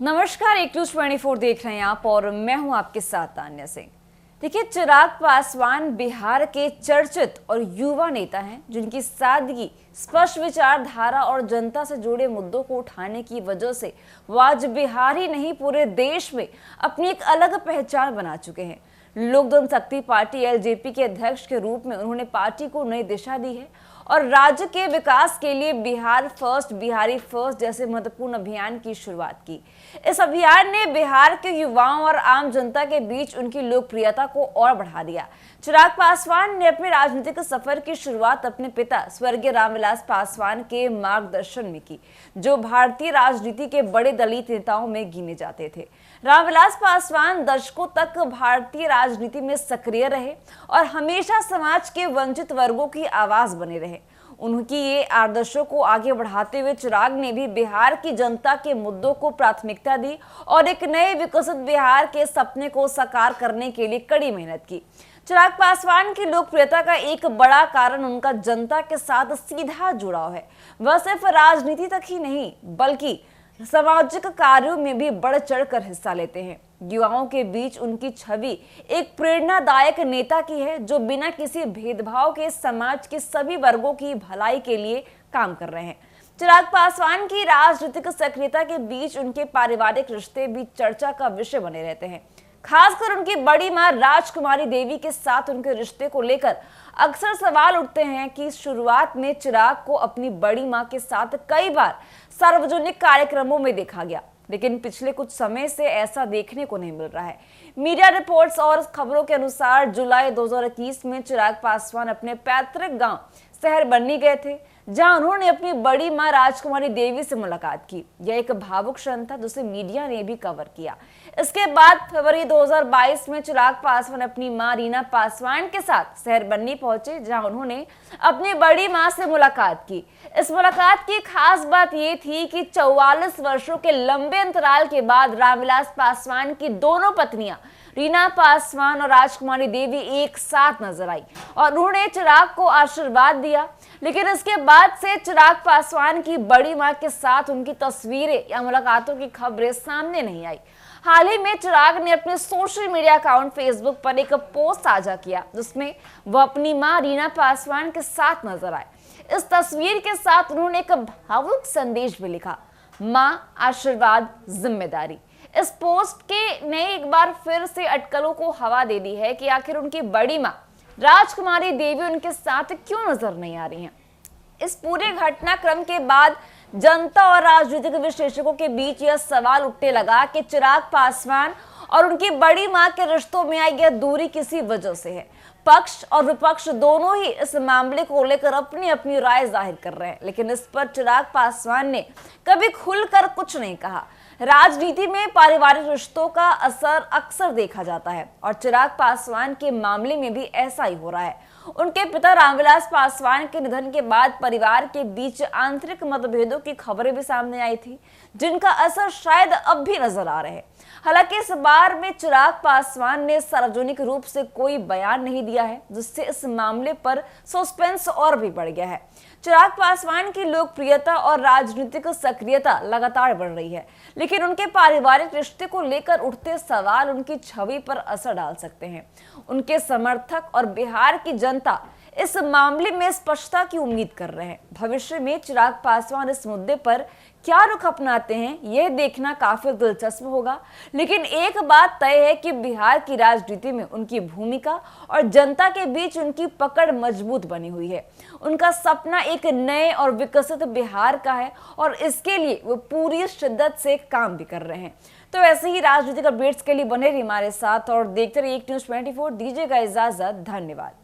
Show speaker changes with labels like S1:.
S1: नमस्कार, एक न्यूज 24 देख रहे हैं आप और मैं हूं आपके साथ तान्या सिंह। देखिए, चिराग पासवान बिहार के चर्चित और युवा नेता हैं जिनकी सादगी, स्पष्ट विचारधारा और जनता से जुड़े मुद्दों को उठाने की वजह से वो आज बिहार ही नहीं पूरे देश में अपनी एक अलग पहचान बना चुके हैं। लोक जनशक्ति पार्टी एलजेपी के अध्यक्ष के रूप में उन्होंने पार्टी को नई दिशा दी है और राज्य के विकास के लिए बिहार फर्स्ट, बिहारी फर्स्ट जैसे महत्वपूर्ण अभियान की शुरुआत की। इस अभियान ने बिहार के युवाओं और आम जनता के बीच उनकी लोकप्रियता को और बढ़ा दिया। चिराग पासवान ने अपने राजनीतिक सफर की शुरुआत अपने पिता स्वर्गीय रामविलास पासवान के मार्गदर्शन में की, जो भारतीय राजनीति के बड़े दलित नेताओं में गिने जाते थे। रामविलास पासवान दशकों तक भारतीय राजनीति में सक्रिय रहे और हमेशा समाज के वंचित वर्गों की आवाज बने रहे। उनकी ये आदर्शों को आगे बढ़ाते हुए चिराग ने भी बिहार की जनता के मुद्दों को प्राथमिकता दी और एक नए विकसित बिहार के सपने को साकार करने के लिए कड़ी मेहनत की। चिराग पासवान की लोकप्रियता का एक बड़ा कारण उनका जनता के साथ सीधा जुड़ाव है। वह सिर्फ राजनीति तक ही नहीं बल्कि सामाजिक कार्यों में भी बढ़ चढ़कर हिस्सा लेते हैं। युवाओं के बीच उनकी छवि एक प्रेरणादायक नेता की है जो बिना किसी भेदभाव के समाज के सभी वर्गों की भलाई के लिए काम कर रहे हैं। चिराग पासवान की राजनीतिक सक्रियता के बीच उनके पारिवारिक रिश्ते भी चर्चा का विषय बने रहते हैं। खासकर उनकी बड़ी मां राजकुमारी देवी के साथ उनके रिश्ते को लेकर अक्सर सवाल उठते हैं कि शुरुआत में चिराग को अपनी बड़ी मां के साथ कई बार सार्वजनिक कार्यक्रमों में देखा गया, लेकिन पिछले कुछ समय से ऐसा देखने को नहीं मिल रहा है। मीडिया रिपोर्ट्स और खबरों के अनुसार जुलाई 2021 में चिराग पासवान अपने पैतृक गांव शहर बन्नी गए थे, जहां उन्होंने अपनी बड़ी मां राजकुमारी देवी से मुलाकात की। यह एक भावुक क्षण था जिसे मीडिया ने भी कवर किया। इसके बाद फरवरी 2022 में चिराग पासवान अपनी मां रीना पासवान के साथ शहर बन्नी पहुंचे, जहां उन्होंने अपनी बड़ी मां से मुलाकात की। इस मुलाकात की खास बात यह थी कि 44 वर्षों के लंबे अंतराल के बाद रामविलास पासवान की दोनों पत्नियां रीना पासवान और राजकुमारी देवी एक साथ नजर आई और उन्होंने चिराग को आशीर्वाद दिया। लेकिन इसके बाद से चिराग पासवान की बड़ी मां के साथ उनकी तस्वीरें या मुलाकातों की खबरें सामने नहीं आई। हाल ही में चिराग ने अपने सोशल मीडिया अकाउंट फेसबुक पर एक पोस्ट साझा किया जिसमें वह अपनी मां रीना पासवान के साथ नजर आए। इस तस्वीर के साथ उन्होंने एक भावुक संदेश भी लिखा, मां आशीर्वाद जिम्मेदारी। इस पोस्ट के ने एक बार फिर से अटकलों को हवा दे दी है कि आखिर उनकी बड़ी मां राजकुमारी देवी उनके साथ क्यों नजर नहीं आ रही हैं। इस पूरे घटनाक्रम के बाद जनता और राजनीतिक विश्लेषकों के बीच यह सवाल उठने लगा कि चिराग पासवान और उनकी बड़ी मां के रिश्तों में आई यह दूरी किसी वजह से है। पक्ष और विपक्ष दोनों ही इस मामले को लेकर अपनी अपनी राय जाहिर कर रहे हैं, लेकिन इस पर चिराग पासवान ने कभी खुलकर कुछ नहीं कहा। राजनीति में पारिवारिक रिश्तों का असर अक्सर देखा जाता है और चिराग पासवान के मामले में भी ऐसा ही हो रहा है। उनके पिता रामविलास पासवान के निधन के बाद परिवार के बीच आंतरिक मतभेदों की खबरें भी सामने आई थी, जिनका असर शायद अब भी नजर आ रहे हैं। हालांकि इस बार में चिराग पासवान ने सार्वजनिक रूप से कोई बयान नहीं दिया है, जिससे इस मामले पर सस्पेंस और भी बढ़ गया है। चिराग पासवान की लोकप्रियता और राजनीतिक सक्रियता लगातार बढ़ रही है, लेकिन उनके पारिवारिक रिश्ते को लेकर उठते सवाल उनकी छवि पर असर डाल सकते हैं। उनके समर्थक और बिहार की जनता इस मामले में स्पष्टता की उम्मीद कर रहे हैं। भविष्य में चिराग पासवान इस मुद्दे पर क्या रुख अपनाते हैं, यह देखना काफी दिलचस्प होगा। लेकिन एक बात तय है कि बिहार की राजनीति में उनकी भूमिका और जनता के बीच उनकी पकड़ मजबूत बनी हुई है। उनका सपना एक नए और विकसित बिहार का है और इसके लिए वो पूरी शिद्दत से काम भी कर रहे हैं। तो ऐसे ही राजनीतिक अपडेट्स के लिए बने रहिए हमारे साथ और देखते रहिए एक न्यूज 24। दीजिएगा इजाजत, धन्यवाद।